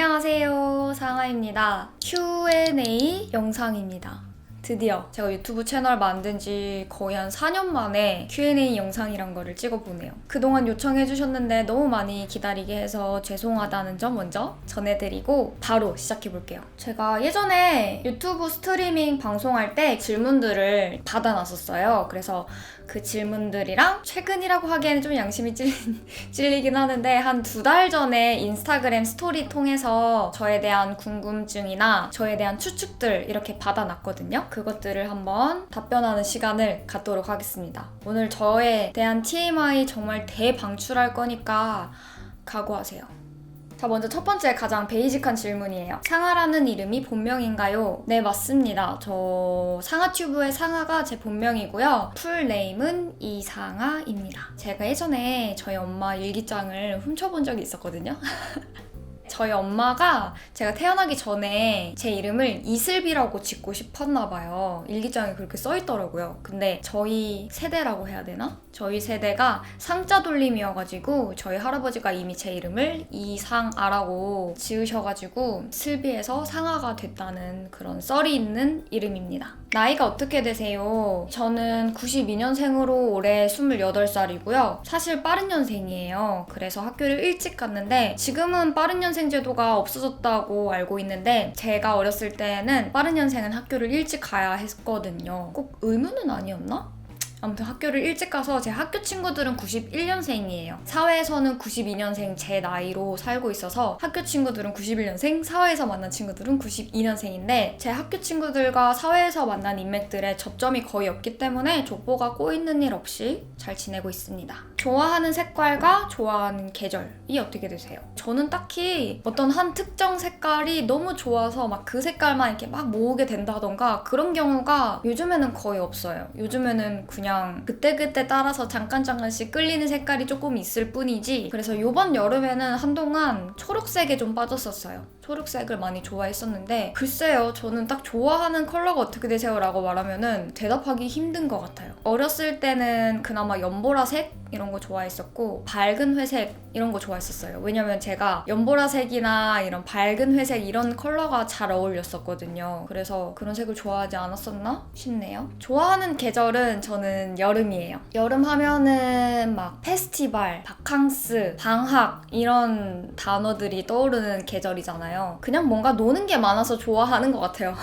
안녕하세요, 상아입니다. Q&A 영상입니다. 드디어 제가 유튜브 채널 만든 지 거의 한 4년 만에 Q&A 영상이란 거를 찍어보네요. 그동안 요청해주셨는데 너무 많이 기다리게 해서 죄송하다는 점 먼저 전해드리고 바로 시작해볼게요. 제가 예전에 유튜브 스트리밍 방송할 때 질문들을 받아놨었어요. 그래서 그 질문들이랑 최근이라고 하기에는 좀 양심이 찔리긴 하는데 한 2달 전에 인스타그램 스토리 통해서 저에 대한 궁금증이나 저에 대한 추측들 이렇게 받아놨거든요. 그것들을 한번 답변하는 시간을 갖도록 하겠습니다. 오늘 저에 대한 TMI 정말 대방출할 거니까 각오하세요. 자, 먼저 첫 번째 가장 베이직한 질문이에요. 상아라는 이름이 본명인가요? 네, 맞습니다. 저 상아튜브의 상아가 제 본명이고요. 풀네임은 이상아입니다. 제가 예전에 저희 엄마 일기장을 훔쳐본 적이 있었거든요. 저희 엄마가 제가 태어나기 전에 제 이름을 이슬비라고 짓고 싶었나 봐요. 일기장에 그렇게 써있더라고요. 근데 저희 세대라고 해야 되나? 저희 세대가 상자 돌림이어가지고 저희 할아버지가 이미 제 이름을 이상아라고 지으셔가지고 슬비에서 상아가 됐다는 그런 썰이 있는 이름입니다. 나이가 어떻게 되세요? 저는 92년생으로 올해 28살이고요. 사실 빠른 년생이에요. 그래서 학교를 일찍 갔는데 지금은 빠른 년생 제도가 없어졌다고 알고 있는데 제가 어렸을 때는 빠른 년생은 학교를 일찍 가야 했거든요. 꼭 의무는 아니었나? 아무튼 학교를 일찍 가서 제 학교 친구들은 91년생이에요. 사회에서는 92년생 제 나이로 살고 있어서 학교 친구들은 91년생, 사회에서 만난 친구들은 92년생인데 제 학교 친구들과 사회에서 만난 인맥들의 접점이 거의 없기 때문에 족보가 꼬이는 일 없이 잘 지내고 있습니다. 좋아하는 색깔과 좋아하는 계절이 어떻게 되세요? 저는 딱히 어떤 한 특정 색깔이 너무 좋아서 막 그 색깔만 이렇게 막 모으게 된다던가 그런 경우가 요즘에는 거의 없어요. 요즘에는 그냥 그때그때 따라서 잠깐씩 끌리는 색깔이 조금 있을 뿐이지. 그래서 이번 여름에는 한동안 초록색에 좀 빠졌었어요. 초록색을 많이 좋아했었는데 글쎄요, 저는 딱 좋아하는 컬러가 어떻게 되세요? 라고 말하면은 대답하기 힘든 것 같아요. 어렸을 때는 그나마 연보라색? 이런 거 좋아했었고 밝은 회색 이런 거 좋아했었어요. 왜냐면 제가 연보라색이나 이런 밝은 회색 이런 컬러가 잘 어울렸었거든요. 그래서 그런 색을 좋아하지 않았었나 싶네요. 좋아하는 계절은 저는 여름이에요. 여름 하면은 막 페스티벌, 바캉스, 방학 이런 단어들이 떠오르는 계절이잖아요. 그냥 뭔가 노는 게 많아서 좋아하는 것 같아요.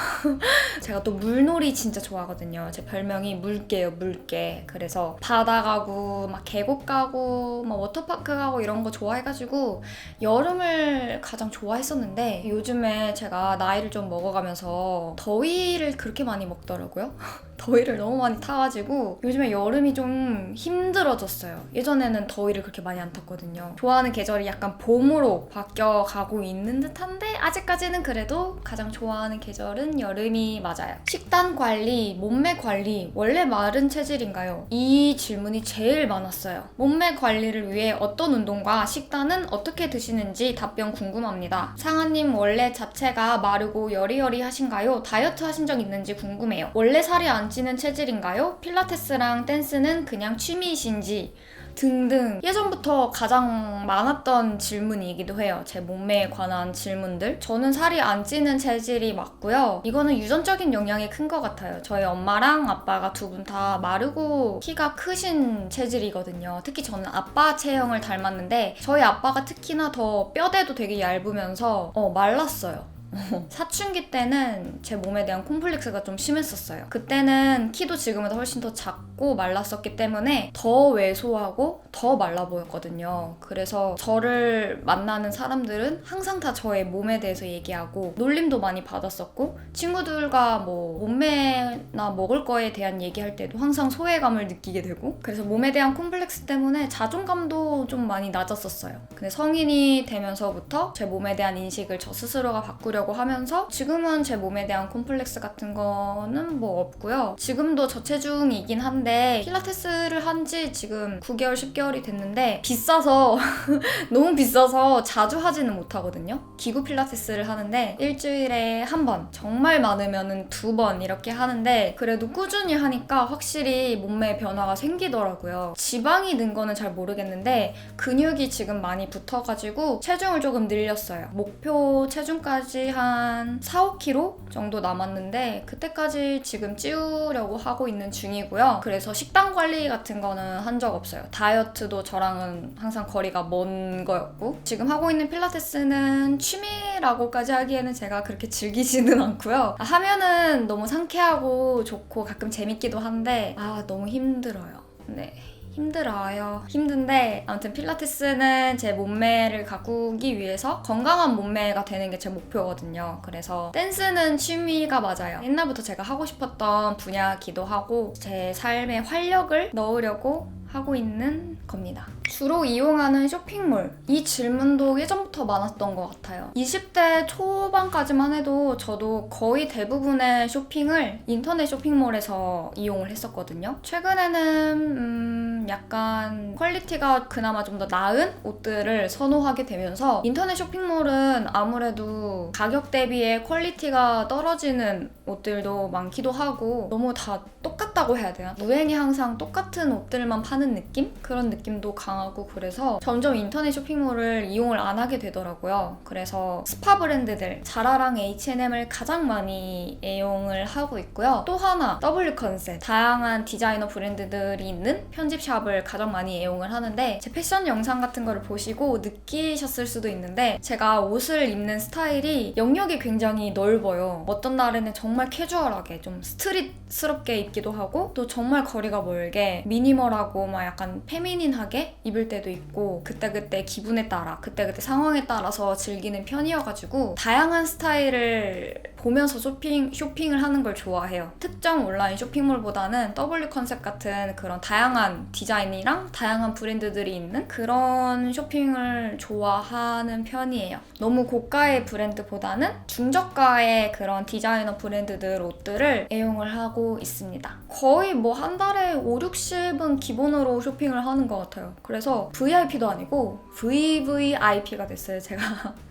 제가 또 물놀이 진짜 좋아하거든요. 제 별명이 물개예요, 물개. 그래서 바다 가고 막 계곡 가고 막 워터파크 가고 이런 거 좋아해가지고 여름을 가장 좋아했었는데 요즘에 제가 나이를 좀 먹어가면서 더위를 그렇게 많이 먹더라고요. 더위를 너무 많이 타가지고 요즘에 여름이 좀 힘들어졌어요. 예전에는 더위를 그렇게 많이 안 탔거든요. 좋아하는 계절이 약간 봄으로 바뀌어가고 있는 듯한데 아직까지는 그래도 가장 좋아하는 계절은 여름이 맞아요. 식단 관리, 몸매 관리, 원래 마른 체질인가요? 이 질문이 제일 많았어요. 몸매 관리를 위해 어떤 운동과 식단은 어떻게 드시는지 답변 궁금합니다. 상아님 원래 자체가 마르고 여리여리하신가요? 다이어트 하신 적 있는지 궁금해요. 원래 살이 안 찌는 체질인가요? 필라테스랑 댄스는 그냥 취미이신지 등등 예전부터 가장 많았던 질문이기도 해요. 제 몸매에 관한 질문들. 저는 살이 안 찌는 체질이 맞고요. 이거는 유전적인 영향이 큰 것 같아요. 저희 엄마랑 아빠가 두 분 다 마르고 키가 크신 체질이거든요. 특히 저는 아빠 체형을 닮았는데 저희 아빠가 특히나 더 뼈대도 되게 얇으면서 말랐어요. 사춘기 때는 제 몸에 대한 콤플렉스가 좀 심했었어요. 그때는 키도 지금보다 훨씬 더 작고 말랐었기 때문에 더 왜소하고 더 말라 보였거든요. 그래서 저를 만나는 사람들은 항상 다 저의 몸에 대해서 얘기하고 놀림도 많이 받았었고 친구들과 뭐 몸매나 먹을 거에 대한 얘기할 때도 항상 소외감을 느끼게 되고 그래서 몸에 대한 콤플렉스 때문에 자존감도 좀 많이 낮았었어요. 근데 성인이 되면서부터 제 몸에 대한 인식을 저 스스로가 바꾸려고 보려고 하면서 지금은 제 몸에 대한 콤플렉스 같은 거는 뭐 없고요. 지금도 저체중이긴 한데 필라테스를 한 지 지금 9개월, 10개월이 됐는데 비싸서 너무 비싸서 자주 하지는 못하거든요. 기구 필라테스를 하는데 일주일에 한 번, 정말 많으면은 2번 이렇게 하는데 그래도 꾸준히 하니까 확실히 몸매 변화가 생기더라고요. 지방이 는 거는 잘 모르겠는데 근육이 지금 많이 붙어가지고 체중을 조금 늘렸어요. 목표 체중까지 한 4, 5kg 정도 남았는데 그때까지 지금 찌우려고 하고 있는 중이고요. 그래서 식단 관리 같은 거는 한 적 없어요. 다이어트도 저랑은 항상 거리가 먼 거였고 지금 하고 있는 필라테스는 취미라고까지 하기에는 제가 그렇게 즐기지는 않고요. 하면은 너무 상쾌하고 좋고 가끔 재밌기도 한데 너무 힘들어요. 네. 힘들어요. 힘든데 아무튼 필라테스는 제 몸매를 가꾸기 위해서 건강한 몸매가 되는 게 제 목표거든요. 그래서 댄스는 취미가 맞아요. 옛날부터 제가 하고 싶었던 분야기도 하고 제 삶에 활력을 넣으려고 하고 있는 겁니다. 주로 이용하는 쇼핑몰. 이 질문도 예전부터 많았던 것 같아요. 20대 초반까지만 해도 저도 거의 대부분의 쇼핑을 인터넷 쇼핑몰에서 이용을 했었거든요. 최근에는 약간 퀄리티가 그나마 좀 더 나은 옷들을 선호하게 되면서 인터넷 쇼핑몰은 아무래도 가격 대비에 퀄리티가 떨어지는 옷들도 많기도 하고 너무 다 똑같다고 해야 되나? 유행이 항상 똑같은 옷들만 파는 느낌? 그런 느낌도 강하고 그래서 점점 인터넷 쇼핑몰을 이용을 안 하게 되더라고요. 그래서 스파 브랜드들 자라랑 H&M을 가장 많이 애용을 하고 있고요. 또 하나 W 컨셉 다양한 디자이너 브랜드들이 있는 편집샵을 가장 많이 애용을 하는데 제 패션 영상 같은 거를 보시고 느끼셨을 수도 있는데 제가 옷을 입는 스타일이 영역이 굉장히 넓어요. 어떤 날에는 정말 캐주얼하게 좀 스트릿스럽게 입기도 하고 또 정말 거리가 멀게 미니멀하고 막 약간 페미닌하게 입을 때도 있고 그때그때 기분에 따라 그때그때 상황에 따라서 즐기는 편이어가지고 다양한 스타일을 보면서 쇼핑을 하는 걸 좋아해요. 특정 온라인 쇼핑몰보다는 W 컨셉 같은 그런 다양한 디자인이랑 다양한 브랜드들이 있는 그런 쇼핑을 좋아하는 편이에요. 너무 고가의 브랜드보다는 중저가의 그런 디자이너 브랜드들 옷들을 애용을 하고 있습니다. 거의 뭐 한 달에 5, 60은 기본으로 쇼핑을 하는 것 같아요. 그래서 VIP도 아니고 VVIP가 됐어요, 제가.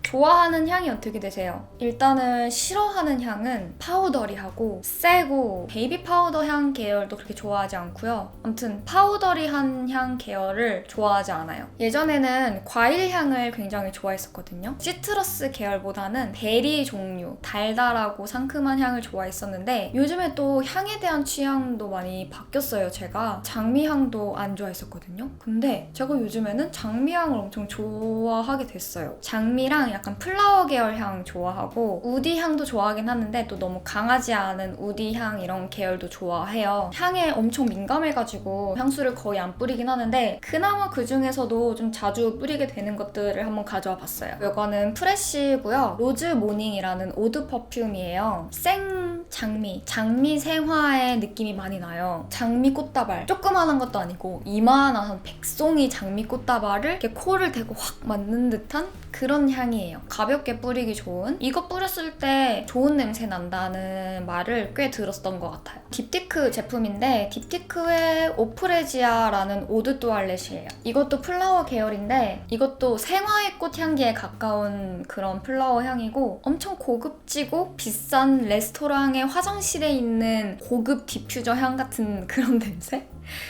좋아하는 향이 어떻게 되세요? 일단은 싫어하는 향은 파우더리하고 세고 베이비 파우더 향 계열도 그렇게 좋아하지 않고요. 아무튼 파우더리한 향 계열을 좋아하지 않아요. 예전에는 과일 향을 굉장히 좋아했었거든요. 시트러스 계열보다는 베리 종류, 달달하고 상큼한 향을 좋아했었는데 요즘에 또 향에 대한 취향도 많이 바뀌었어요, 제가. 장미향도 안 좋아했었거든요. 근데 제가 요즘에는 장미향을 엄청 좋아하게 됐어요. 장미랑 약간 플라워 계열 향 좋아하고 우디 향도 좋아하긴 하는데 또 너무 강하지 않은 우디 향 이런 계열도 좋아해요. 향에 엄청 민감해가지고 향수를 거의 안 뿌리긴 하는데 그나마 그 중에서도 좀 자주 뿌리게 되는 것들을 한번 가져와 봤어요. 이거는 프레쉬고요. 로즈 모닝이라는 오드 퍼퓸이에요. 생 장미 생화의 느낌이 많이 나요. 장미 꽃다발 조그만한 것도 아니고 이만한 한 100송이 장미 꽃다발을 이렇게 코를 대고 확 맞는 듯한 그런 향이에요. 가볍게 뿌리기 좋은. 이거 뿌렸을 때 좋은 냄새 난다는 말을 꽤 들었던 것 같아요. 딥티크 제품인데 딥티크의 오프레지아라는 오드 또알렛이에요. 이것도 플라워 계열인데 이것도 생화의 꽃 향기에 가까운 그런 플라워 향이고 엄청 고급지고 비싼 레스토랑의 화장실에 있는 고급 디퓨저 향 같은 그런 냄새?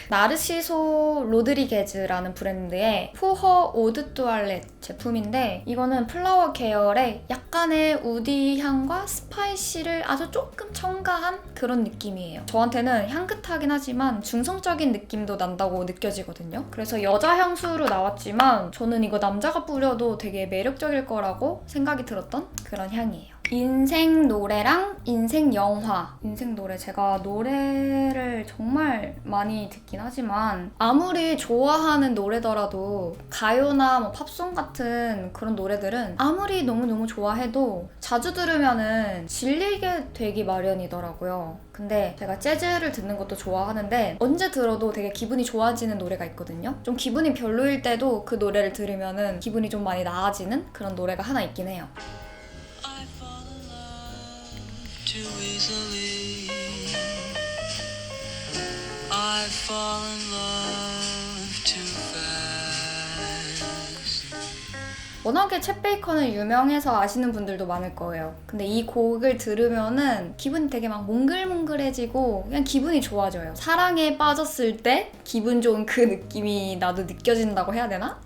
나르시소 로드리게즈라는 브랜드의 포허 오드 또알렛 제품인데 이거는 플라워 계열의 약간의 우디 향과 스파이시를 아주 조금 첨가한 그런 느낌이에요. 저한테는 향긋하긴 하지만 중성적인 느낌도 난다고 느껴지거든요. 그래서 여자 향수로 나왔지만 저는 이거 남자가 뿌려도 되게 매력적일 거라고 생각이 들었던 그런 향이에요. 인생 노래랑 인생 영화. 인생 노래, 제가 노래를 정말 많이 듣긴 하지만 아무리 좋아하는 노래더라도 가요나 뭐 팝송 같은 그런 노래들은 아무리 너무너무 좋아해도 자주 들으면은 질리게 되기 마련이더라고요. 근데 제가 재즈를 듣는 것도 좋아하는데 언제 들어도 되게 기분이 좋아지는 노래가 있거든요. 좀 기분이 별로일 때도 그 노래를 들으면은 기분이 좀 많이 나아지는 그런 노래가 하나 있긴 해요. too easily. I fall in love too fast. 워낙에 챗 베이컨은 유명해서 아시는 분들도 많을 거예요. 근데 이 곡을 들으면은 기분이 되게 막 몽글몽글해지고 그냥 기분이 좋아져요. 사랑에 빠졌을 때 기분 좋은 그 느낌이 나도 느껴진다고 해야 되나?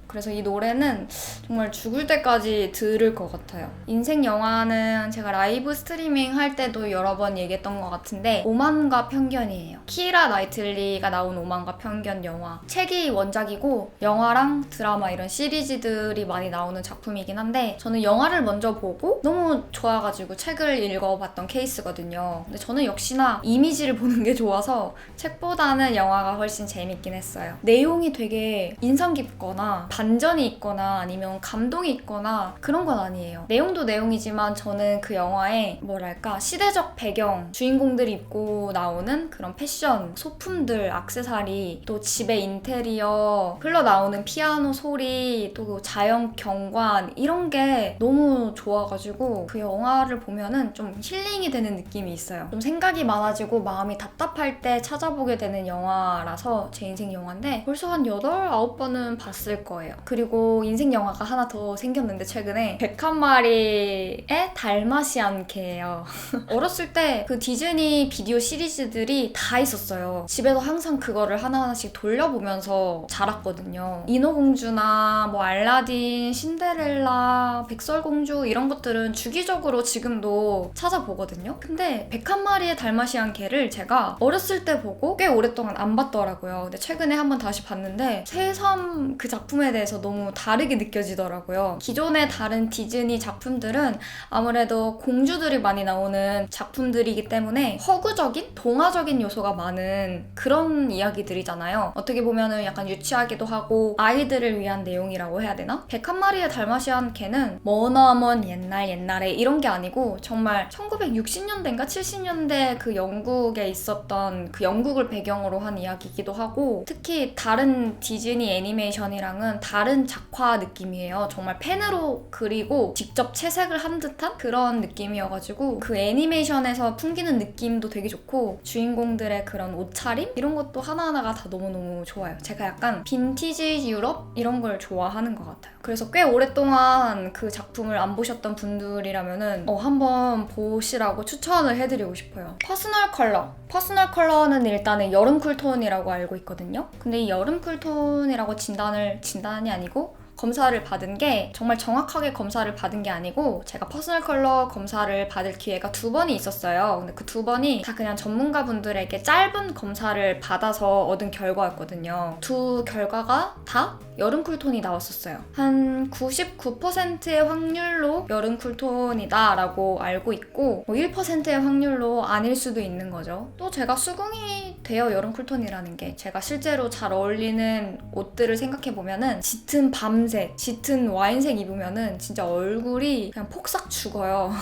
그래서 이 노래는 정말 죽을 때까지 들을 것 같아요. 인생 영화는 제가 라이브 스트리밍 할 때도 여러 번 얘기했던 것 같은데 오만과 편견이에요. 키라 나이틀리가 나온 오만과 편견 영화. 책이 원작이고 영화랑 드라마 이런 시리즈들이 많이 나오는 작품이긴 한데 저는 영화를 먼저 보고 너무 좋아가지고 책을 읽어봤던 케이스거든요. 근데 저는 역시나 이미지를 보는 게 좋아서 책보다는 영화가 훨씬 재밌긴 했어요. 내용이 되게 인상 깊거나 반전이 있거나 아니면 감동이 있거나 그런 건 아니에요. 내용도 내용이지만 저는 그 영화에 뭐랄까 시대적 배경, 주인공들이 입고 나오는 그런 패션, 소품들, 액세서리, 또 집의 인테리어, 흘러나오는 피아노 소리, 또 자연 경관 이런 게 너무 좋아가지고 그 영화를 보면은 좀 힐링이 되는 느낌이 있어요. 좀 생각이 많아지고 마음이 답답할 때 찾아보게 되는 영화라서 제 인생 영화인데 벌써 한 8, 9번은 봤을 거예요. 그리고 인생 영화가 하나 더 생겼는데 최근에 101마리의 달마시안 개예요. 어렸을 때 그 디즈니 비디오 시리즈들이 다 있었어요. 집에서 항상 그거를 하나하나씩 돌려보면서 자랐거든요. 인어공주나 뭐 알라딘, 신데렐라, 백설공주 이런 것들은 주기적으로 지금도 찾아보거든요. 근데 101마리의 달마시안 개를 제가 어렸을 때 보고 꽤 오랫동안 안 봤더라고요. 근데 최근에 한번 다시 봤는데 새삼 그 작품에 대해서 너무 다르게 느껴지더라고요. 기존의 다른 디즈니 작품들은 아무래도 공주들이 많이 나오는 작품들이기 때문에 허구적인, 동화적인 요소가 많은 그런 이야기들이잖아요. 어떻게 보면은 약간 유치하기도 하고 아이들을 위한 내용이라고 해야 되나? 101마리의 달마시안 개는 머나먼 옛날에 이런 게 아니고 정말 1960년대인가 70년대 그 영국에 있었던 그 영국을 배경으로 한 이야기이기도 하고 특히 다른 디즈니 애니메이션이랑은 다른 작화 느낌이에요. 정말 펜으로 그리고 직접 채색을 한 듯한 그런 느낌이어가지고 그 애니메이션에서 풍기는 느낌도 되게 좋고 주인공들의 그런 옷차림? 이런 것도 하나하나가 다 너무너무 좋아요. 제가 약간 빈티지 유럽? 이런 걸 좋아하는 것 같아요. 그래서 꽤 오랫동안 그 작품을 안 보셨던 분들이라면은 한번 보시라고 추천을 해드리고 싶어요. 퍼스널 컬러. 퍼스널 컬러는 일단은 여름 쿨톤이라고 알고 있거든요. 근데 이 여름 쿨톤이라고 진단이 아니고 검사를 받은 게 정말 정확하게 검사를 받은 게 아니고 제가 퍼스널 컬러 검사를 받을 기회가 2번이 있었어요. 근데 그 2번이 다 그냥 전문가분들에게 짧은 검사를 받아서 얻은 결과였거든요. 두 결과가 다 여름 쿨톤이 나왔었어요. 한 99%의 확률로 여름 쿨톤이다 라고 알고 있고 1%의 확률로 아닐 수도 있는 거죠. 또 제가 수긍이 돼요. 여름 쿨톤이라는 게. 제가 실제로 잘 어울리는 옷들을 생각해보면은 짙은 밤색, 짙은 와인색 입으면은 진짜 얼굴이 그냥 폭삭 죽어요.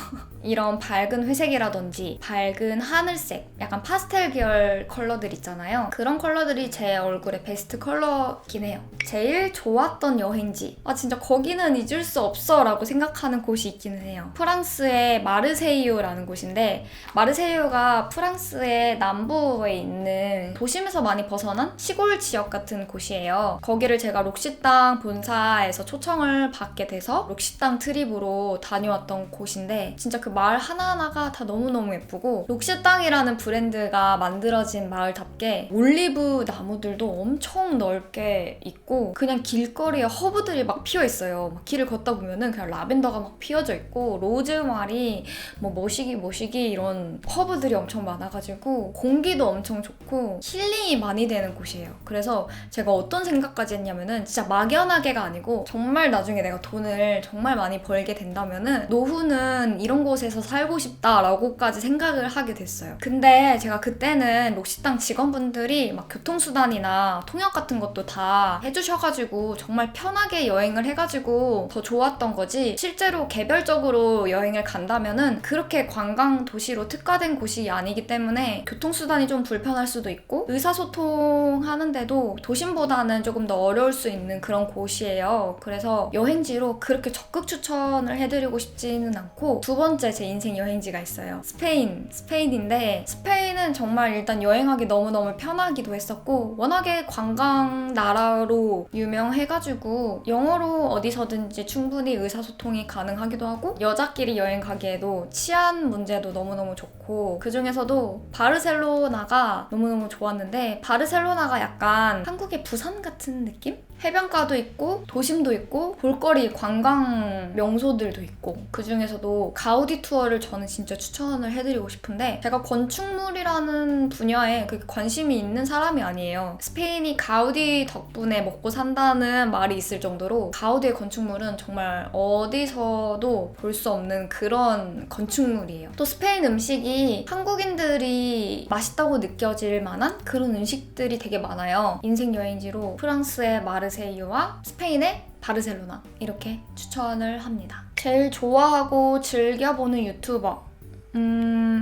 이런 밝은 회색이라든지 밝은 하늘색, 약간 파스텔 계열 컬러들 있잖아요. 그런 컬러들이 제 얼굴의 베스트 컬러긴 해요. 제일 좋았던 여행지. 진짜 거기는 잊을 수 없어 라고 생각하는 곳이 있기는 해요. 프랑스의 마르세유라는 곳인데 마르세유가 프랑스의 남부에 있는 도심에서 많이 벗어난 시골 지역 같은 곳이에요. 거기를 제가 록시땅 본사에서 초청을 받게 돼서 록시땅 트립으로 다녀왔던 곳인데 진짜 그 마을 하나하나가 다 너무너무 예쁘고 록시땅이라는 브랜드가 만들어진 마을답게 올리브 나무들도 엄청 넓게 있고 그냥 길거리에 허브들이 막 피어 있어요. 막 길을 걷다 보면은 그냥 라벤더가 막 피어져 있고 로즈마리, 뭐 모시기 이런 허브들이 엄청 많아가지고 공기도 엄청 좋고 힐링이 많이 되는 곳이에요. 그래서 제가 어떤 생각까지 했냐면은 진짜 막연하게가 아니고 정말 나중에 내가 돈을 정말 많이 벌게 된다면은 노후는 이런 곳에서 살고 싶다라고까지 생각을 하게 됐어요. 근데 제가 그때는 록시땅 직원분들이 막 교통수단이나 통역 같은 것도 다 해주셔가지고 정말 편하게 여행을 해가지고 더 좋았던 거지 실제로 개별적으로 여행을 간다면은 그렇게 관광 도시로 특화된 곳이 아니기 때문에 교통수단이 좀 불편할 수도 있고 의사소통하는데도 도심보다는 조금 더 어려울 수 있는 그런 곳이에요. 있어요. 그래서 여행지로 그렇게 적극 추천을 해드리고 싶지는 않고 두 번째 제 인생 여행지가 있어요. 스페인인데 스페인은 정말 일단 여행하기 너무너무 편하기도 했었고 워낙에 관광 나라로 유명해가지고 영어로 어디서든지 충분히 의사소통이 가능하기도 하고 여자끼리 여행 가기에도 치안 문제도 너무너무 좋고 그 중에서도 바르셀로나가 너무너무 좋았는데 바르셀로나가 약간 한국의 부산 같은 느낌? 해변가도 있고 도심도 있고 볼거리 관광 명소들도 있고 그 중에서도 가우디 투어를 저는 진짜 추천을 해드리고 싶은데 제가 건축물이라는 분야에 그렇게 관심이 있는 사람이 아니에요. 스페인이 가우디 덕분에 먹고 산다는 말이 있을 정도로 가우디의 건축물은 정말 어디서도 볼 수 없는 그런 건축물이에요. 또 스페인 음식이 한국인들이 맛있다고 느껴질 만한 그런 음식들이 되게 많아요. 인생 여행지로 프랑스의 마르세유와 스페인의 바르셀로나 이렇게 추천을 합니다. 제일 좋아하고 즐겨보는 유튜버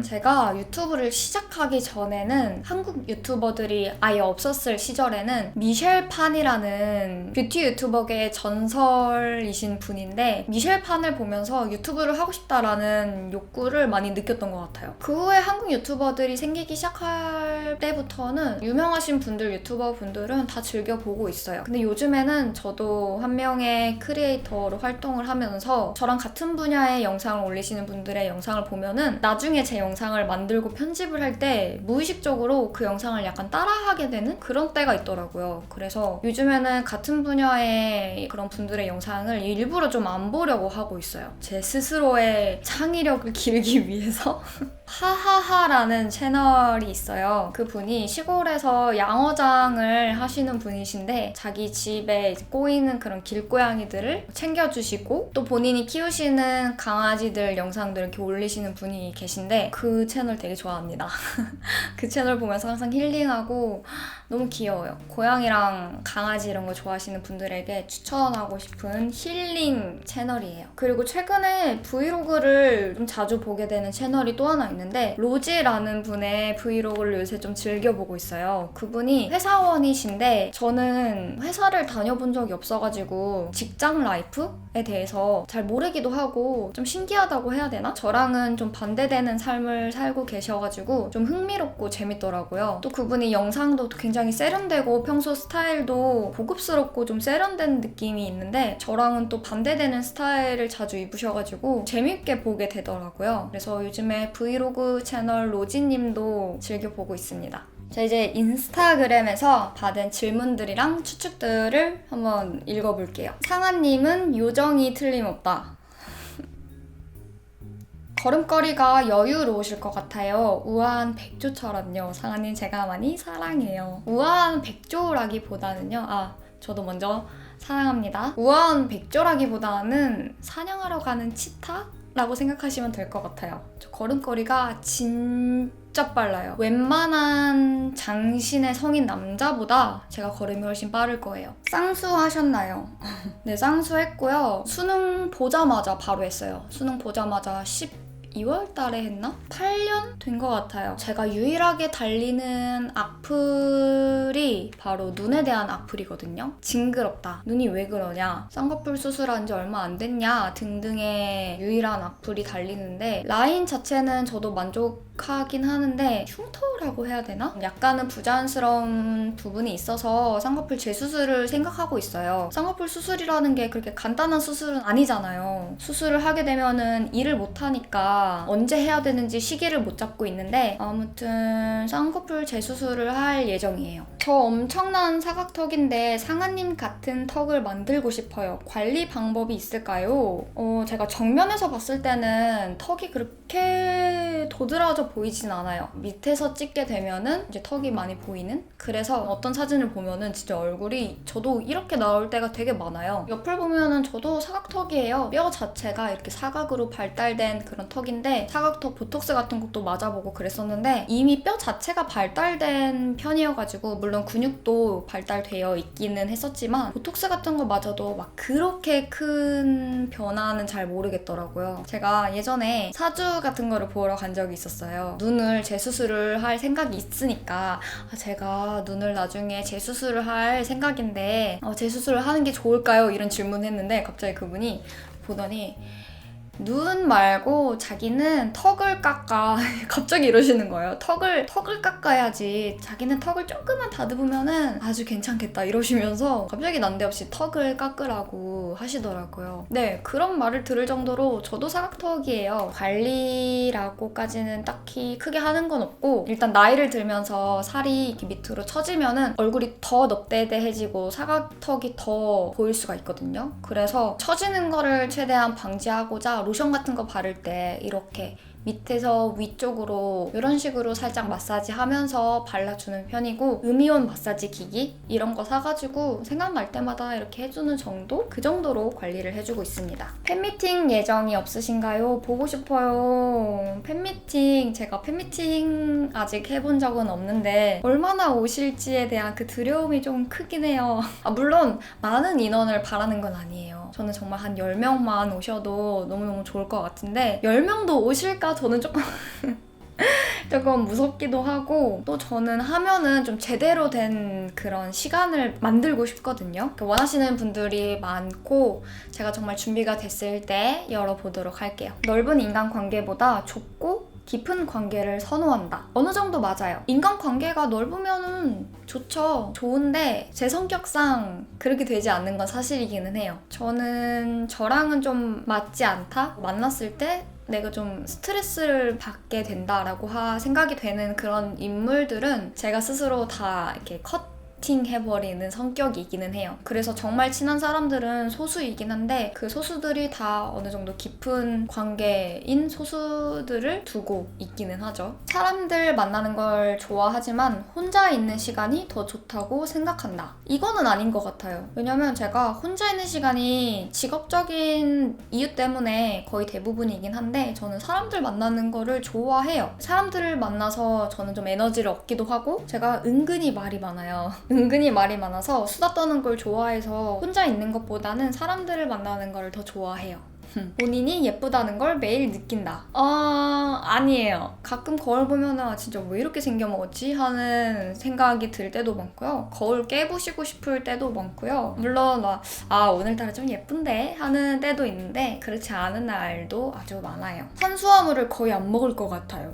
제가 유튜브를 시작하기 전에는 한국 유튜버들이 아예 없었을 시절에는 미셸 판이라는 뷰티 유튜버계의 전설이신 분인데 미셸 판을 보면서 유튜브를 하고 싶다라는 욕구를 많이 느꼈던 것 같아요. 그 후에 한국 유튜버들이 생기기 시작할 때부터는 유명하신 분들, 유튜버 분들은 다 즐겨보고 있어요. 근데 요즘에는 저도 한 명의 크리에이터로 활동을 하면서 저랑 같은 분야의 영상을 올리시는 분들의 영상을 보면은 나중에 제 영상을 만들고 편집을 할 때 무의식적으로 그 영상을 약간 따라하게 되는 그런 때가 있더라고요. 그래서 요즘에는 같은 분야의 그런 분들의 영상을 일부러 좀 안 보려고 하고 있어요. 제 스스로의 창의력을 기르기 위해서 하하하라는 채널이 있어요. 그분이 시골에서 양어장을 하시는 분이신데 자기 집에 꼬이는 그런 길고양이들을 챙겨주시고 또 본인이 키우시는 강아지들 영상들 이렇게 올리시는 분이 계신데 그 채널 되게 좋아합니다. 그 채널 보면서 항상 힐링하고 너무 귀여워요. 고양이랑 강아지 이런 거 좋아하시는 분들에게 추천하고 싶은 힐링 채널이에요. 그리고 최근에 브이로그를 좀 자주 보게 되는 채널이 또 하나 있는데 로지라는 분의 브이로그를 요새 좀 즐겨보고 있어요. 그분이 회사원이신데 저는 회사를 다녀본 적이 없어가지고 직장 라이프에 대해서 잘 모르기도 하고 좀 신기하다고 해야 되나? 저랑은 좀 반대되는 삶을 살고 계셔가지고 좀 흥미롭고 재밌더라고요. 또 그분이 영상도 굉장히 세련되고 평소 스타일도 고급스럽고 좀 세련된 느낌이 있는데 저랑은 또 반대되는 스타일을 자주 입으셔가지고 재밌게 보게 되더라고요. 그래서 요즘에 브이로그 채널 로지님도 즐겨보고 있습니다. 자, 이제 인스타그램에서 받은 질문들이랑 추측들을 한번 읽어볼게요. 상아님은 요정이 틀림없다. 걸음걸이가 여유로우실 것 같아요. 우아한 백조처럼요. 상아님 제가 많이 사랑해요. 우아한 백조라기보다는요. 저도 먼저 사랑합니다. 우아한 백조라기보다는 사냥하러 가는 치타라고 생각하시면 될 것 같아요. 저 걸음걸이가 진짜 빨라요. 웬만한 장신의 성인 남자보다 제가 걸음이 훨씬 빠를 거예요. 쌍수하셨나요? 네, 쌍수했고요. 수능 보자마자 바로 했어요. 수능 보자마자 12월 달에 했나? 8년 된 것 같아요. 제가 유일하게 달리는 악플이 바로 눈에 대한 악플이거든요. 징그럽다. 눈이 왜 그러냐? 쌍꺼풀 수술한 지 얼마 안 됐냐? 등등의 유일한 악플이 달리는데 라인 자체는 저도 만족하긴 하는데 흉터라고 해야 되나? 약간은 부자연스러운 부분이 있어서 쌍꺼풀 재수술을 생각하고 있어요. 쌍꺼풀 수술이라는 게 그렇게 간단한 수술은 아니잖아요. 수술을 하게 되면은 일을 못하니까 언제 해야 되는지 시기를 못 잡고 있는데 아무튼 쌍꺼풀 재수술을 할 예정이에요. 저 엄청난 사각턱인데 상아님 같은 턱을 만들고 싶어요. 관리 방법이 있을까요? 제가 정면에서 봤을 때는 턱이 그렇게 도드라져 보이진 않아요. 밑에서 찍게 되면은 이제 턱이 많이 보이는? 그래서 어떤 사진을 보면은 진짜 얼굴이 저도 이렇게 나올 때가 되게 많아요. 옆을 보면은 저도 사각턱이에요. 뼈 자체가 이렇게 사각으로 발달된 그런 턱인데 사각턱 보톡스 같은 것도 맞아보고 그랬었는데 이미 뼈 자체가 발달된 편이어가지고 물론 물론 근육도 발달되어 있기는 했었지만 보톡스 같은 거 맞아도 막 그렇게 큰 변화는 잘 모르겠더라고요. 제가 예전에 사주 같은 거를 보러 간 적이 있었어요. 눈을 재수술을 할 생각이 있으니까 제가 눈을 나중에 재수술을 할 생각인데 재수술을 하는 게 좋을까요? 이런 질문을 했는데 갑자기 그분이 보더니 눈 말고 자기는 턱을 깎아. 갑자기 이러시는 거예요. 턱을 깎아야지. 자기는 턱을 조금만 다듬으면은 아주 괜찮겠다 이러시면서 갑자기 난데없이 턱을 깎으라고 하시더라고요. 네, 그런 말을 들을 정도로 저도 사각턱이에요. 관리라고까지는 딱히 크게 하는 건 없고 일단 나이를 들면서 살이 이렇게 밑으로 처지면은 얼굴이 더 넙대대해지고 사각턱이 더 보일 수가 있거든요. 그래서 처지는 거를 최대한 방지하고자 로션 같은 거 바를 때 이렇게 밑에서 위쪽으로 이런 식으로 살짝 마사지 하면서 발라주는 편이고 음이온 마사지 기기 이런 거 사가지고 생각날 때마다 이렇게 해주는 정도? 그 정도로 관리를 해주고 있습니다. 팬미팅 예정이 없으신가요? 보고 싶어요. 팬미팅, 제가 팬미팅 아직 해본 적은 없는데 얼마나 오실지에 대한 그 두려움이 좀 크긴 해요. 물론 많은 인원을 바라는 건 아니에요. 저는 정말 한 10명만 오셔도 너무너무 좋을 것 같은데 10명도 오실까? 저는 조금 무섭기도 하고 또 저는 하면은 좀 제대로 된 그런 시간을 만들고 싶거든요. 원하시는 분들이 많고 제가 정말 준비가 됐을 때 열어보도록 할게요. 넓은 인간관계보다 좁고 깊은 관계를 선호한다. 어느 정도 맞아요. 인간관계가 넓으면은 좋죠. 좋은데 제 성격상 그렇게 되지 않는 건 사실이기는 해요. 저랑은 좀 맞지 않다? 만났을 때 내가 좀 스트레스를 받게 된다라고 생각이 되는 그런 인물들은 제가 스스로 다 이렇게 해버리는 성격이기는 해요. 그래서 정말 친한 사람들은 소수이긴 한데 그 소수들이 다 어느 정도 깊은 관계인 소수들을 두고 있기는 하죠. 사람들 만나는 걸 좋아하지만 혼자 있는 시간이 더 좋다고 생각한다. 이거는 아닌 것 같아요. 왜냐면 제가 혼자 있는 시간이 직업적인 이유 때문에 거의 대부분이긴 한데 저는 사람들 만나는 거를 좋아해요. 사람들을 만나서 저는 좀 에너지를 얻기도 하고 제가 은근히 말이 많아요. 은근히 말이 많아서 수다 떠는 걸 좋아해서 혼자 있는 것보다는 사람들을 만나는 걸 더 좋아해요. 본인이 예쁘다는 걸 매일 느낀다. 아니에요. 가끔 거울 보면은 진짜 왜 이렇게 생겨먹었지? 하는 생각이 들 때도 많고요. 거울 깨부시고 싶을 때도 많고요. 물론 오늘따라 좀 예쁜데? 하는 때도 있는데 그렇지 않은 날도 아주 많아요. 탄수화물을 거의 안 먹을 것 같아요.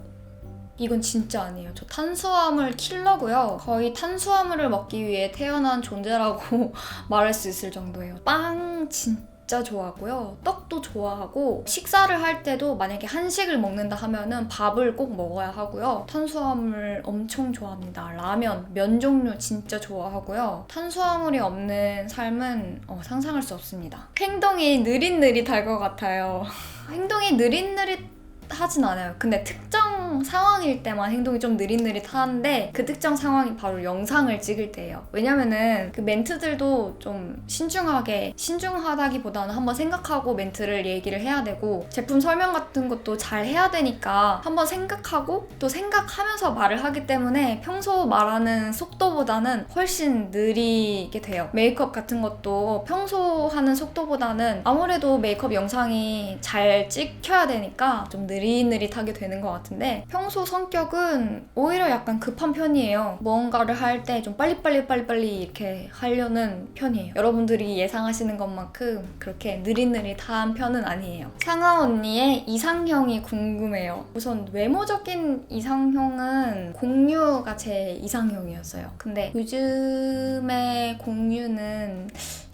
이건 진짜 아니에요. 저 탄수화물 킬러고요. 거의 탄수화물을 먹기 위해 태어난 존재라고 말할 수 있을 정도예요. 빵 진짜 좋아하고요. 떡도 좋아하고 식사를 할 때도 만약에 한식을 먹는다 하면은 밥을 꼭 먹어야 하고요. 탄수화물 엄청 좋아합니다. 라면, 면 종류 진짜 좋아하고요. 탄수화물이 없는 삶은 상상할 수 없습니다. 행동이 느릿느릿할 것 같아요. 행동이 느릿느릿하진 않아요. 근데 특정 상황일 때만 행동이 좀 느릿느릿하는데 그 특정 상황이 바로 영상을 찍을 때예요. 왜냐면은 그 멘트들도 좀 신중하다기보다는 한번 생각하고 멘트를 얘기를 해야 되고 제품 설명 같은 것도 잘 해야 되니까 한번 생각하고 또 생각하면서 말을 하기 때문에 평소 말하는 속도보다는 훨씬 느리게 돼요. 메이크업 같은 것도 평소 하는 속도보다는 아무래도 메이크업 영상이 잘 찍혀야 되니까 좀 느릿느릿하게 되는 것 같은데 평소 성격은 오히려 약간 급한 편이에요. 뭔가를 할 때 좀 빨리빨리 이렇게 하려는 편이에요. 여러분들이 예상하시는 것만큼 그렇게 느릿느릿한 편은 아니에요. 상아 언니의 이상형이 궁금해요. 우선 외모적인 이상형은 공유가 제 이상형이었어요. 근데 요즘의 공유는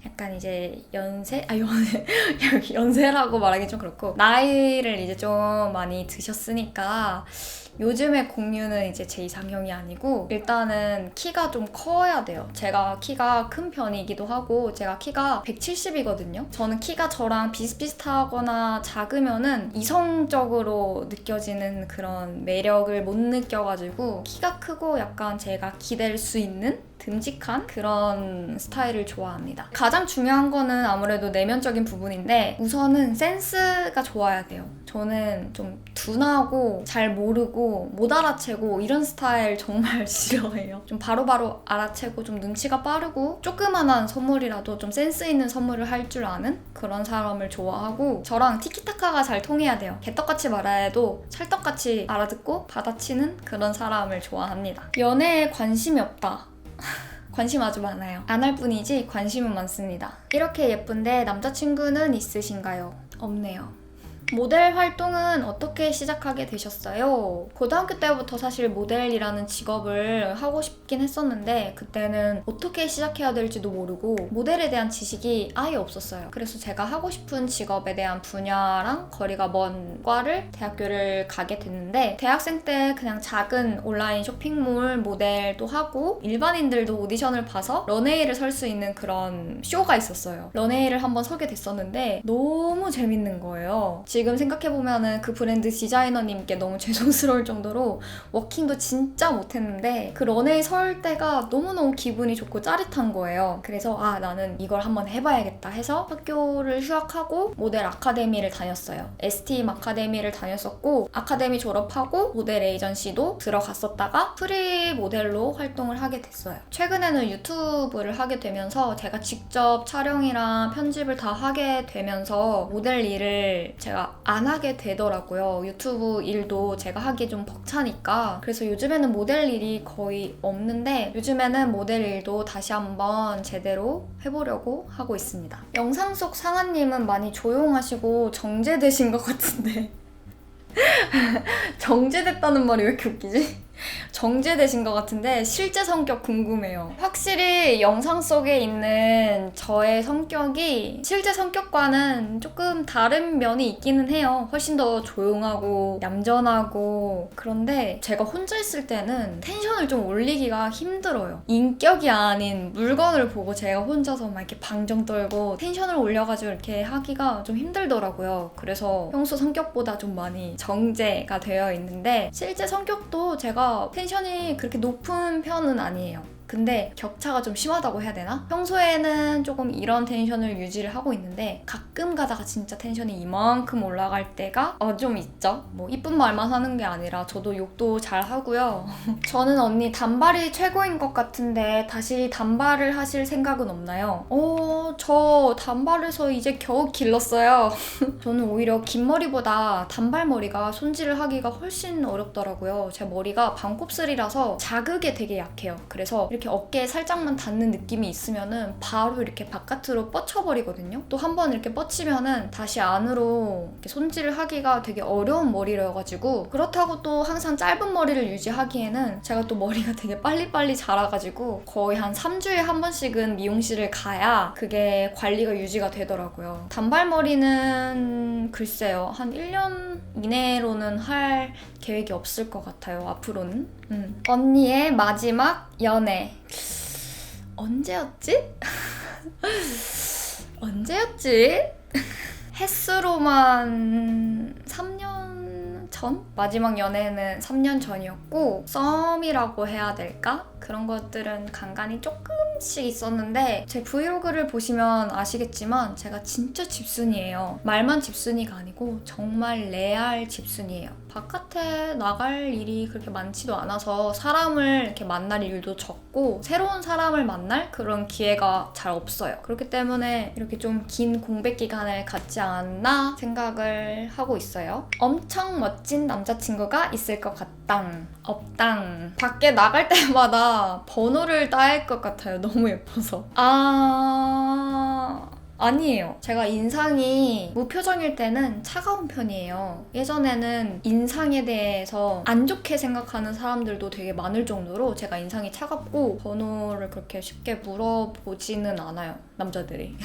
약간 이제 연세라고 말하기 좀 그렇고 나이를 이제 좀 많이 드셨으니까 요즘의 공유는 이제 제 이상형이 아니고 일단은 키가 좀 커야 돼요. 제가 키가 큰 편이기도 하고 제가 키가 170이거든요. 저는 키가 저랑 비슷비슷하거나 작으면은 이성적으로 느껴지는 그런 매력을 못 느껴가지고 키가 크고 약간 제가 기댈 수 있는 듬직한 그런 스타일을 좋아합니다. 가장 중요한 거는 아무래도 내면적인 부분인데 우선은 센스가 좋아야 돼요. 저는 좀 둔하고 잘 모르고 못하고 못 알아채고 이런 스타일 정말 싫어해요. 좀 바로바로 알아채고 좀 눈치가 빠르고 조그만한 선물이라도 좀 센스 있는 선물을 할 줄 아는 그런 사람을 좋아하고 저랑 티키타카가 잘 통해야 돼요. 개떡같이 말해야 해도 찰떡같이 알아듣고 받아치는 그런 사람을 좋아합니다. 연애에 관심이 없다. 관심 아주 많아요. 안 할 뿐이지 관심은 많습니다. 이렇게 예쁜데 남자친구는 있으신가요? 없네요. 모델 활동은 어떻게 시작하게 되셨어요? 고등학교 때부터 사실 모델이라는 직업을 하고 싶긴 했었는데 그때는 어떻게 시작해야 될지도 모르고 모델에 대한 지식이 아예 없었어요. 그래서 제가 하고 싶은 직업에 대한 분야랑 거리가 먼 과를 대학교를 가게 됐는데 대학생 때 그냥 작은 온라인 쇼핑몰 모델도 하고 일반인들도 오디션을 봐서 런웨이를 설 수 있는 그런 쇼가 있었어요. 런웨이를 한번 서게 됐었는데 너무 재밌는 거예요. 지금 생각해보면은 그 브랜드 디자이너님께 너무 죄송스러울 정도로 워킹도 진짜 못했는데 그 런웨이 설 때가 너무너무 기분이 좋고 짜릿한 거예요. 그래서 나는 이걸 한번 해봐야겠다 해서 학교를 휴학하고 모델 아카데미를 다녔어요. STM 아카데미를 다녔었고 아카데미 졸업하고 모델 에이전시도 들어갔었다가 프리 모델로 활동을 하게 됐어요. 최근에는 유튜브를 하게 되면서 제가 직접 촬영이랑 편집을 다 하게 되면서 모델 일을 제가 안 하게 되더라고요. 유튜브 일도 제가 하기 좀 벅차니까. 그래서 요즘에는 모델 일이 거의 없는데 요즘에는 모델 일도 다시 한번 제대로 해보려고 하고 있습니다. 영상 속 상아님은 많이 조용하시고 정제되신 것 같은데 정제됐다는 말이 왜 이렇게 웃기지? 정제되신 것 같은데 실제 성격 궁금해요. 확실히 영상 속에 있는 저의 성격이 실제 성격과는 조금 다른 면이 있기는 해요. 훨씬 더 조용하고 얌전하고 그런데 제가 혼자 있을 때는 텐션을 좀 올리기가 힘들어요. 인격이 아닌 물건을 보고 제가 혼자서 막 이렇게 방정 떨고 텐션을 올려가지고 이렇게 하기가 좀 힘들더라고요. 그래서 평소 성격보다 좀 많이 정제가 되어 있는데 실제 성격도 제가 텐션이 그렇게 높은 편은 아니에요. 근데 격차가 좀 심하다고 해야 되나? 평소에는 조금 이런 텐션을 유지를 하고 있는데 가끔 가다가 진짜 텐션이 이만큼 올라갈 때가 좀 있죠. 뭐 이쁜 말만 하는 게 아니라 저도 욕도 잘 하고요. 저는 언니 단발이 최고인 것 같은데 다시 단발을 하실 생각은 없나요? 저 단발에서 이제 겨우 길렀어요. 저는 오히려 긴 머리보다 단발머리가 손질을 하기가 훨씬 어렵더라고요. 제 머리가 반곱슬이라서 자극에 되게 약해요. 그래서 이렇게 어깨에 살짝만 닿는 느낌이 있으면은 바로 이렇게 바깥으로 뻗쳐버리거든요. 또 한 번 이렇게 뻗치면은 다시 안으로 이렇게 손질을 하기가 되게 어려운 머리여가지고 그렇다고 또 항상 짧은 머리를 유지하기에는 제가 또 머리가 되게 빨리빨리 자라가지고 거의 한 3주에 한 번씩은 미용실을 가야 그게 관리가 유지가 되더라고요. 단발머리는 글쎄요. 한 1년 이내로는 할 계획이 없을 것 같아요. 앞으로는. 언니의 마지막 연애 언제였지? 햇수로만 3년 전? 마지막 연애는 3년 전이었고 썸이라고 해야 될까? 그런 것들은 간간히 조금씩 있었는데 제 브이로그를 보시면 아시겠지만 제가 진짜 집순이에요. 말만 집순이가 아니고 정말 레알 집순이에요. 바깥에 나갈 일이 그렇게 많지도 않아서 사람을 이렇게 만날 일도 적고 새로운 사람을 만날 그런 기회가 잘 없어요. 그렇기 때문에 이렇게 좀 긴 공백 기간을 갖지 않았나 생각을 하고 있어요. 엄청 멋진 남자친구가 있을 것 같당. 없당. 밖에 나갈 때마다 번호를 따일 것 같아요. 너무 예뻐서. 아니에요. 제가 인상이 무표정일 때는 차가운 편이에요. 예전에는 인상에 대해서 안 좋게 생각하는 사람들도 되게 많을 정도로 제가 인상이 차갑고 번호를 그렇게 쉽게 물어보지는 않아요. 남자들이.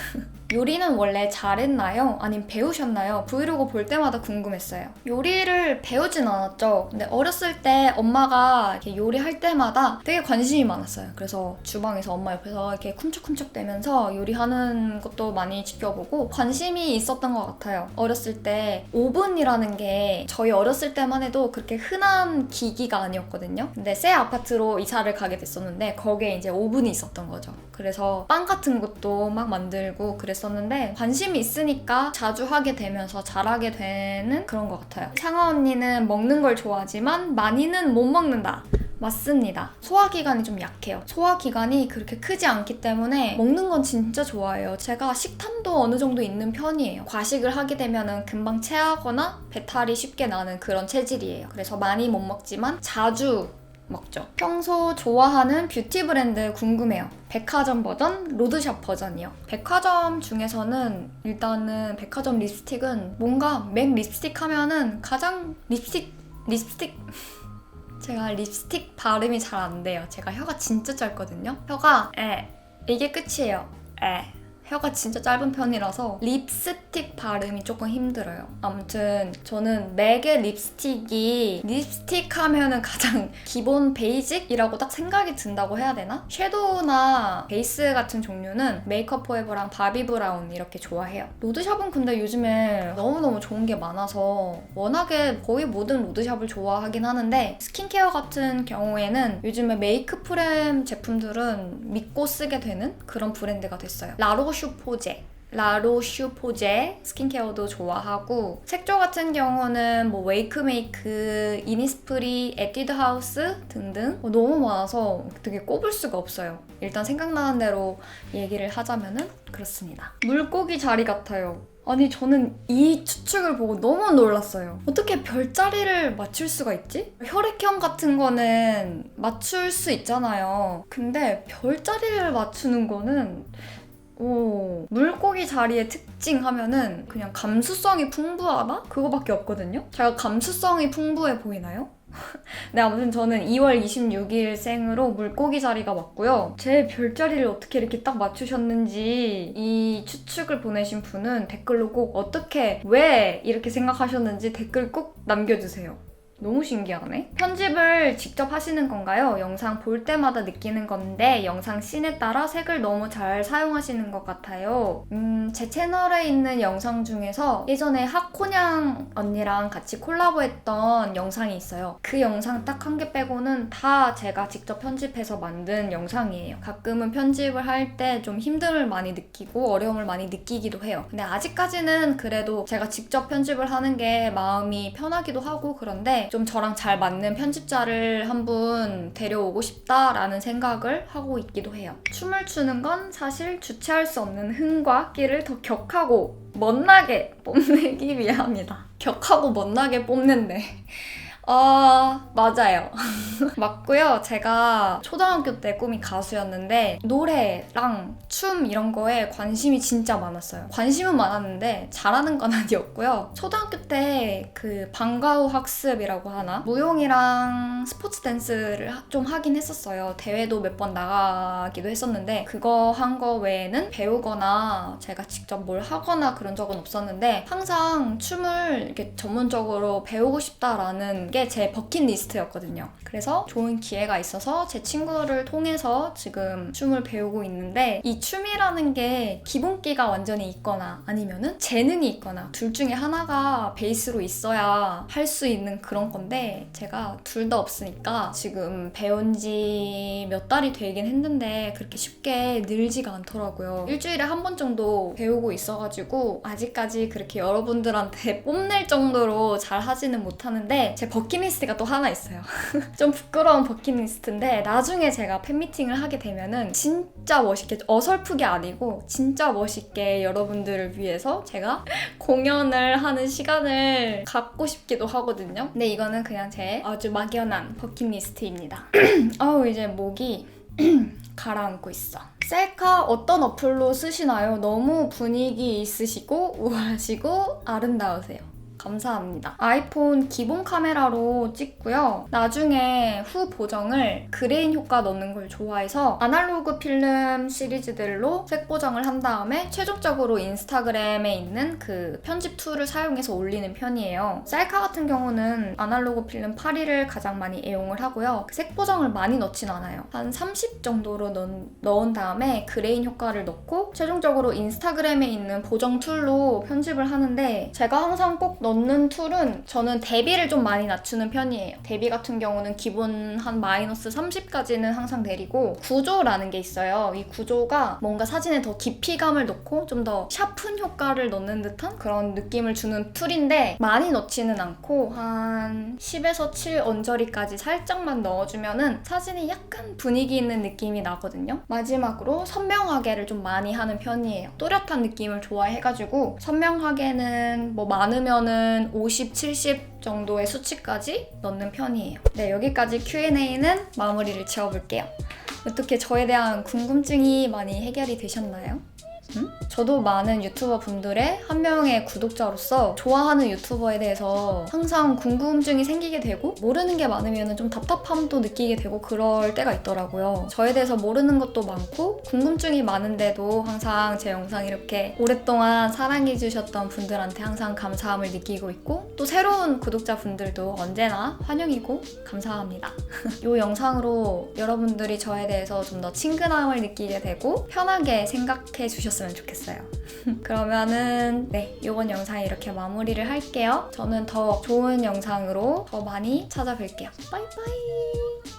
요리는 원래 잘했나요? 아니면 배우셨나요? 브이로그 볼 때마다 궁금했어요. 요리를 배우진 않았죠. 근데 어렸을 때 엄마가 이렇게 요리할 때마다 되게 관심이 많았어요. 그래서 주방에서 엄마 옆에서 이렇게 쿰척쿰척 대면서 요리하는 것도 많이 지켜보고 관심이 있었던 것 같아요. 어렸을 때 오븐이라는 게 저희 어렸을 때만 해도 그렇게 흔한 기기가 아니었거든요. 근데 새 아파트로 이사를 가게 됐었는데 거기에 이제 오븐이 있었던 거죠. 그래서 빵 같은 것도 막 만들고 그랬었는데 관심이 있으니까 자주 하게 되면서 잘하게 되는 그런 것 같아요. 상아 언니는 먹는 걸 좋아하지만 많이는 못 먹는다. 맞습니다. 소화기관이 좀 약해요. 소화기관이 그렇게 크지 않기 때문에 먹는 건 진짜 좋아해요. 제가 식탐도 어느 정도 있는 편이에요. 과식을 하게 되면 금방 체하거나 배탈이 쉽게 나는 그런 체질이에요. 그래서 많이 못 먹지만 자주 먹죠. 평소 좋아하는 뷰티 브랜드 궁금해요. 백화점 버전, 로드샵 버전이요. 백화점 중에서는 일단은 백화점 립스틱은 뭔가 맥 립스틱 하면은 가장 립스틱 제가 립스틱 발음이 잘 안 돼요. 제가 혀가 진짜 짧거든요. 혀가 이게 끝이에요. 혀가 진짜 짧은 편이라서 립스틱 발음이 조금 힘들어요. 아무튼 저는 맥의 립스틱이 립스틱 하면은 가장 기본 베이직이라고 딱 생각이 든다고 해야 되나? 섀도우나 베이스 같은 종류는 메이크업 포에버랑 바비 브라운 이렇게 좋아해요. 로드샵은 근데 요즘에 너무너무 좋은 게 많아서 워낙에 거의 모든 로드샵을 좋아하긴 하는데 스킨케어 같은 경우에는 요즘에 메이크 프렘 제품들은 믿고 쓰게 되는 그런 브랜드가 됐어요. 라로슈포제 스킨케어도 좋아하고 색조 같은 경우는 뭐 웨이크메이크, 이니스프리, 에뛰드하우스 등등 너무 많아서 되게 꼽을 수가 없어요. 일단 생각나는 대로 얘기를 하자면은 그렇습니다. 물고기 자리 같아요. 아니 저는 이 추측을 보고 너무 놀랐어요. 어떻게 별자리를 맞출 수가 있지? 혈액형 같은 거는 맞출 수 있잖아요. 근데 별자리를 맞추는 거는 물고기 자리의 특징 하면은 그냥 감수성이 풍부하다? 그거밖에 없거든요? 제가 감수성이 풍부해 보이나요? 네, 아무튼 저는 2월 26일 생으로 물고기 자리가 맞고요. 제 별자리를 어떻게 이렇게 딱 맞추셨는지 이 추측을 보내신 분은 댓글로 꼭 어떻게, 왜 이렇게 생각하셨는지 댓글 꼭 남겨주세요. 너무 신기하네. 편집을 직접 하시는 건가요? 영상 볼 때마다 느끼는 건데 영상 씬에 따라 색을 너무 잘 사용하시는 것 같아요. 제 채널에 있는 영상 중에서 예전에 하코냥 언니랑 같이 콜라보했던 영상이 있어요. 그 영상 딱 한 개 빼고는 다 제가 직접 편집해서 만든 영상이에요. 가끔은 편집을 할 때 좀 힘듦을 많이 느끼고 어려움을 많이 느끼기도 해요. 근데 아직까지는 그래도 제가 직접 편집을 하는 게 마음이 편하기도 하고 그런데 좀 저랑 잘 맞는 편집자를 한 분 데려오고 싶다라는 생각을 하고 있기도 해요. 춤을 추는 건 사실 주체할 수 없는 흥과 끼를 더 격하고 멋나게 뽐내기 위함이다. 격하고 멋나게 뽐낸대. 맞아요. 맞고요. 제가 초등학교 때 꿈이 가수였는데 노래랑 춤 이런 거에 관심이 진짜 많았어요. 관심은 많았는데 잘하는 건 아니었고요. 초등학교 때 그 방과후 학습이라고 하나? 무용이랑 스포츠 댄스를 좀 하긴 했었어요. 대회도 몇 번 나가기도 했었는데 그거 한 거 외에는 배우거나 제가 직접 뭘 하거나 그런 적은 없었는데 항상 춤을 이렇게 전문적으로 배우고 싶다라는 게 제 버킷리스트였거든요. 그래서 좋은 기회가 있어서 제 친구를 통해서 지금 춤을 배우고 있는데 이 춤이라는 게 기본기가 완전히 있거나 아니면은 재능이 있거나 둘 중에 하나가 베이스로 있어야 할 수 있는 그런 건데 제가 둘 다 없으니까 지금 배운 지 몇 달이 되긴 했는데 그렇게 쉽게 늘지가 않더라고요. 일주일에 한 번 정도 배우고 있어가지고 아직까지 그렇게 여러분들한테 뽐낼 정도로 잘 하지는 못하는데 제 버킷리스트가 또 하나 있어요. 좀 부끄러운 버킷리스트인데 나중에 제가 팬미팅을 하게 되면은 진짜 멋있게, 어설프게 아니고 진짜 멋있게 여러분들을 위해서 제가 공연을 하는 시간을 갖고 싶기도 하거든요. 근데 이거는 그냥 제 아주 막연한 버킷리스트입니다. 이제 목이 가라앉고 있어. 셀카 어떤 어플로 쓰시나요? 너무 분위기 있으시고 우아하시고 아름다우세요. 감사합니다. 아이폰 기본 카메라로 찍고요. 나중에 후 보정을 그레인 효과 넣는 걸 좋아해서 아날로그 필름 시리즈들로 색 보정을 한 다음에 최종적으로 인스타그램에 있는 그 편집 툴을 사용해서 올리는 편이에요. 셀카 같은 경우는 아날로그 필름 8일을 가장 많이 애용을 하고요. 색 보정을 많이 넣진 않아요. 한 30 정도로 넣은 다음에 그레인 효과를 넣고 최종적으로 인스타그램에 있는 보정 툴로 편집을 하는데 제가 항상 꼭 넣는 툴은 저는 대비를 좀 많이 낮추는 편이에요. 대비 같은 경우는 기본 한 마이너스 30까지는 항상 내리고 구조라는 게 있어요. 이 구조가 뭔가 사진에 더 깊이감을 넣고 좀 더 샤픈 효과를 넣는 듯한 그런 느낌을 주는 툴인데 많이 넣지는 않고 한 10에서 7 언저리까지 살짝만 넣어주면은 사진이 약간 분위기 있는 느낌이 나거든요. 마지막으로 선명하게를 좀 많이 하는 편이에요. 또렷한 느낌을 좋아해가지고 선명하게는 뭐 많으면은 50, 70 정도의 수치까지 넣는 편이에요. 네, 여기까지 Q&A는 마무리를 지어볼게요. 어떻게 저에 대한 궁금증이 많이 해결이 되셨나요? 저도 많은 유튜버 분들의 한 명의 구독자로서 좋아하는 유튜버에 대해서 항상 궁금증이 생기게 되고 모르는 게 많으면 좀 답답함도 느끼게 되고 그럴 때가 있더라고요. 저에 대해서 모르는 것도 많고 궁금증이 많은데도 항상 제 영상 이렇게 오랫동안 사랑해주셨던 분들한테 항상 감사함을 느끼고 있고 또 새로운 구독자분들도 언제나 환영이고 감사합니다. 이 영상으로 여러분들이 저에 대해서 좀 더 친근함을 느끼게 되고 편하게 생각해 주셨으면 좋겠어요. 그러면은 네, 이번 영상 이렇게 마무리를 할게요. 저는 더 좋은 영상으로 더 많이 찾아뵐게요. 빠이빠이.